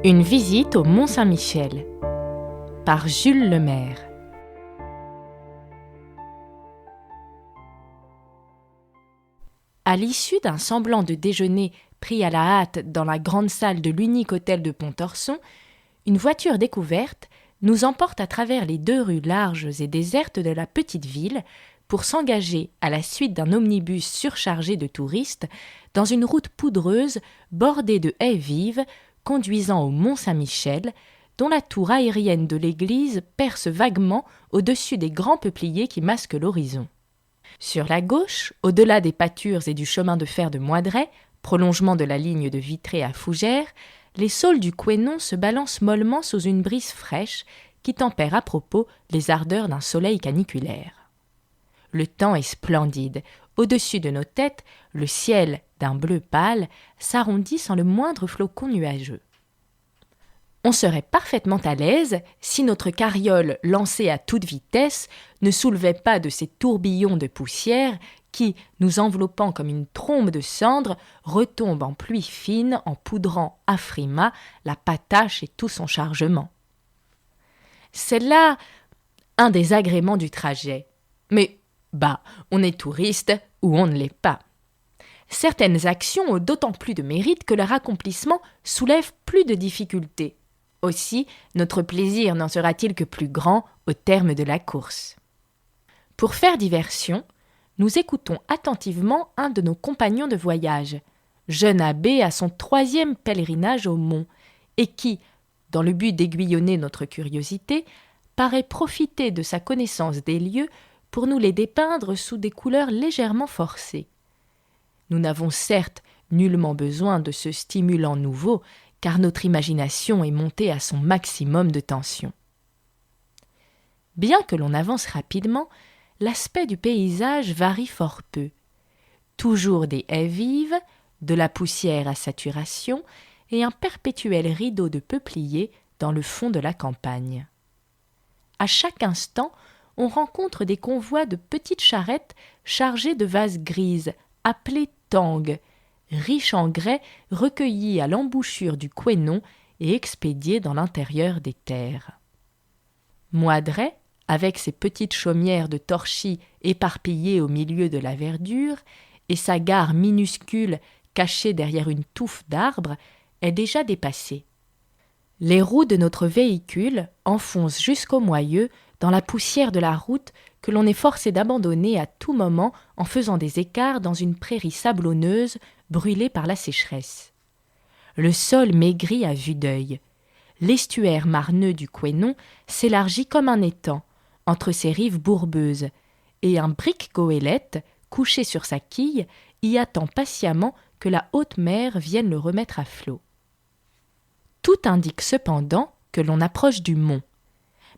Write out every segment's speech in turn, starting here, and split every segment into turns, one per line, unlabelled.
Une visite au Mont-Saint-Michel par Jules Lemaire. À l'issue d'un semblant de déjeuner pris à la hâte dans la grande salle de l'unique hôtel de Pontorson, une voiture découverte nous emporte à travers les 2 rues larges et désertes de la petite ville pour s'engager à la suite d'un omnibus surchargé de touristes dans une route poudreuse bordée de haies vives conduisant au Mont-Saint-Michel, dont la tour aérienne de l'église perce vaguement au-dessus des grands peupliers qui masquent l'horizon. Sur la gauche, au-delà des pâtures et du chemin de fer de Moidret, prolongement de la ligne de Vitré à Fougères, les saules du Couesnon se balancent mollement sous une brise fraîche qui tempère à propos les ardeurs d'un soleil caniculaire. Le temps est splendide. Au-dessus de nos têtes, le ciel, d'un bleu pâle, s'arrondit sans le moindre flocon nuageux. On serait parfaitement à l'aise si notre carriole, lancée à toute vitesse, ne soulevait pas de ces tourbillons de poussière qui, nous enveloppant comme une trombe de cendres, retombent en pluie fine en poudrant à frima la patache et tout son chargement. C'est là un des agréments du trajet. Mais on est touriste ou on ne l'est pas. Certaines actions ont d'autant plus de mérite que leur accomplissement soulève plus de difficultés. Aussi, notre plaisir n'en sera-t-il que plus grand au terme de la course. Pour faire diversion, nous écoutons attentivement un de nos compagnons de voyage, jeune abbé à son 3e pèlerinage au Mont, et qui, dans le but d'aiguillonner notre curiosité, paraît profiter de sa connaissance des lieux pour nous les dépeindre sous des couleurs légèrement forcées. Nous n'avons certes nullement besoin de ce stimulant nouveau, car notre imagination est montée à son maximum de tension. Bien que l'on avance rapidement, l'aspect du paysage varie fort peu. Toujours des haies vives, de la poussière à saturation et un perpétuel rideau de peupliers dans le fond de la campagne. À chaque instant, on rencontre des convois de petites charrettes chargées de vases grises, appelées tangues, riches en grès recueillis à l'embouchure du Couesnon et expédiés dans l'intérieur des terres. Moidret, avec ses petites chaumières de torchis éparpillées au milieu de la verdure, et sa gare minuscule cachée derrière une touffe d'arbres, est déjà dépassée. Les roues de notre véhicule enfoncent jusqu'au moyeu dans la poussière de la route que l'on est forcé d'abandonner à tout moment en faisant des écarts dans une prairie sablonneuse brûlée par la sécheresse. Le sol maigrit à vue d'œil. L'estuaire marneux du Couesnon s'élargit comme un étang entre ses rives bourbeuses, et un brick goélette, couché sur sa quille, y attend patiemment que la haute mer vienne le remettre à flot. Tout indique cependant que l'on approche du mont,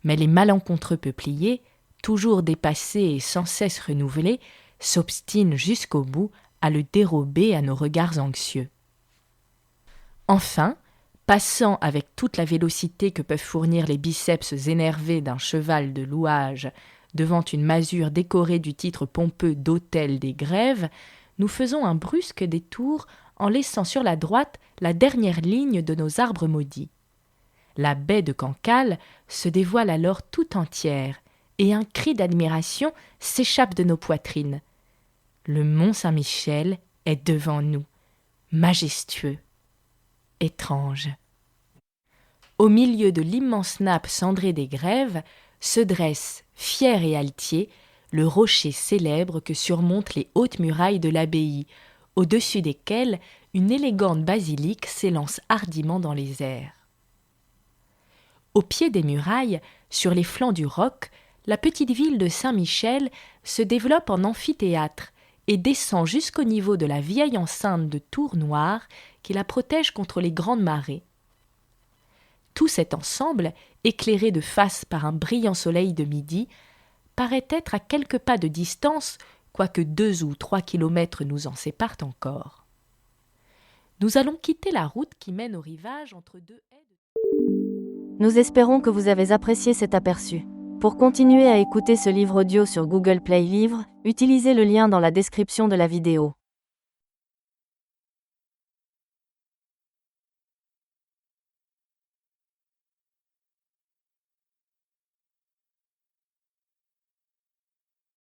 mais les malencontreux peupliers, toujours dépassés et sans cesse renouvelés, s'obstinent jusqu'au bout à le dérober à nos regards anxieux. Enfin, passant avec toute la vélocité que peuvent fournir les biceps énervés d'un cheval de louage devant une masure décorée du titre pompeux d'hôtel des Grèves, nous faisons un brusque détour en laissant sur la droite la dernière ligne de nos arbres maudits. La baie de Cancale se dévoile alors tout entière, et un cri d'admiration s'échappe de nos poitrines. Le Mont-Saint-Michel est devant nous, majestueux, étrange. Au milieu de l'immense nappe cendrée des Grèves se dresse, fier et altier, le rocher célèbre que surmontent les hautes murailles de l'abbaye, au-dessus desquelles une élégante basilique s'élance hardiment dans les airs. Au pied des murailles, sur les flancs du roc, la petite ville de Saint-Michel se développe en amphithéâtre et descend jusqu'au niveau de la vieille enceinte de tours noires qui la protège contre les grandes marées. Tout cet ensemble, éclairé de face par un brillant soleil de midi, paraît être à quelques pas de distance, quoique 2 ou 3 kilomètres nous en séparent encore. Nous allons quitter la route qui mène au rivage entre 2 haies.
Nous espérons que vous avez apprécié cet aperçu. Pour continuer à écouter ce livre audio sur Google Play Livres, utilisez le lien dans la description de la vidéo.